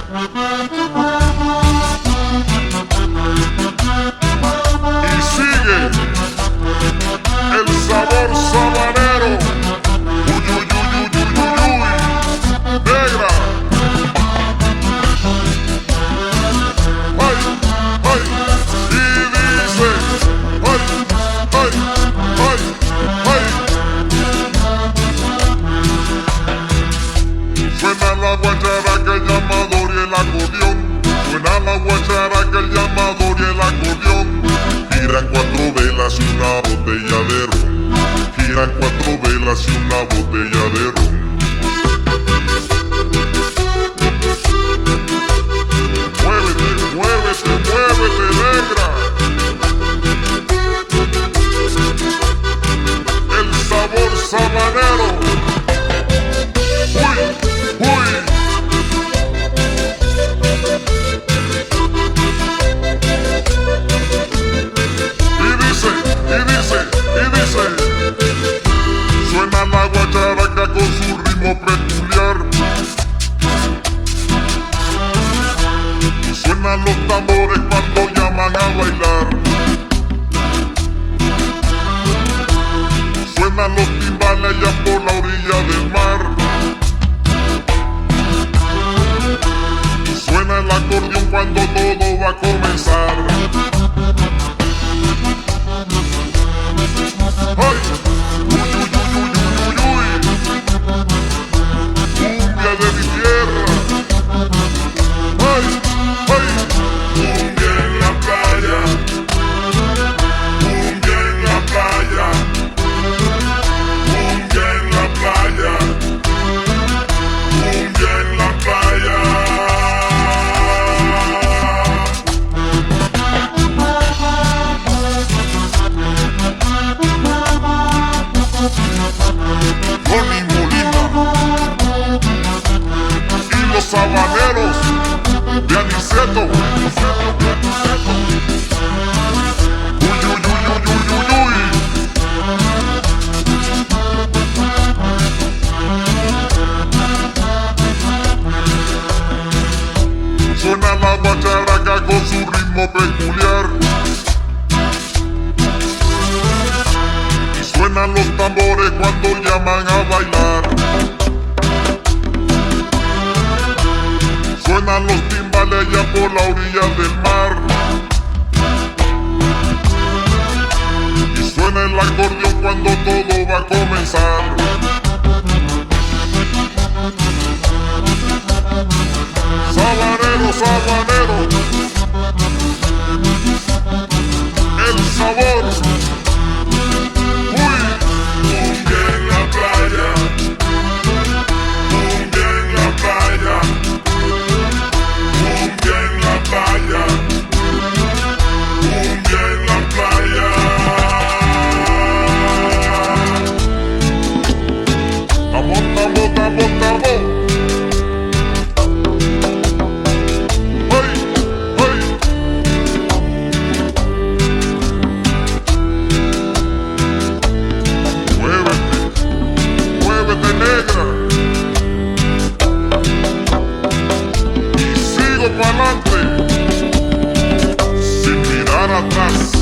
Y sigue el sabor sabanero. Uy, uy, uy, uy, uy, uy, uy. Negra. Ay, ay. Y dice, ay, ay, ay, ay. Suena la guacharaca, el llamador y el acordeón. Suena la guacharaca, el llamador y el acordeón. Giran 4 velas y una botella de ron. Giran 4 velas y una botella de ron. Muévete, muévete, muévete, negra. El sabor sabanero. Uy, uy. Y dice, suena la guacharaca con su ritmo peculiar. Suenan los tambores cuando llaman a bailar. Suenan los timbales allá por la orilla del mar. Suena el acordeón cuando todo va a comenzar. ¡Ay! ¡Uy, uy, uy, uy, uy, uy! ¡Cumbia de mi tierra! ¡Ay! ¡Ay! ¡Cumbia en la playa! ¡Cumbia en la playa! ¡Cumbia en la playa! ¡Cumbia en la playa! Johnny Molina y los sabaneros de Aniceto. Uy, uy, uy, uy, uy, uy, uy. Suena la guacharaca con su ritmo peculiar. Suenan los tambores cuando llaman a bailar. Suenan los timbales allá por la orilla del mar. Y suena el acordeón cuando todo va a comenzar. Sabanero, sabanero, el sabor. Pa'lante, sin mirar atrás.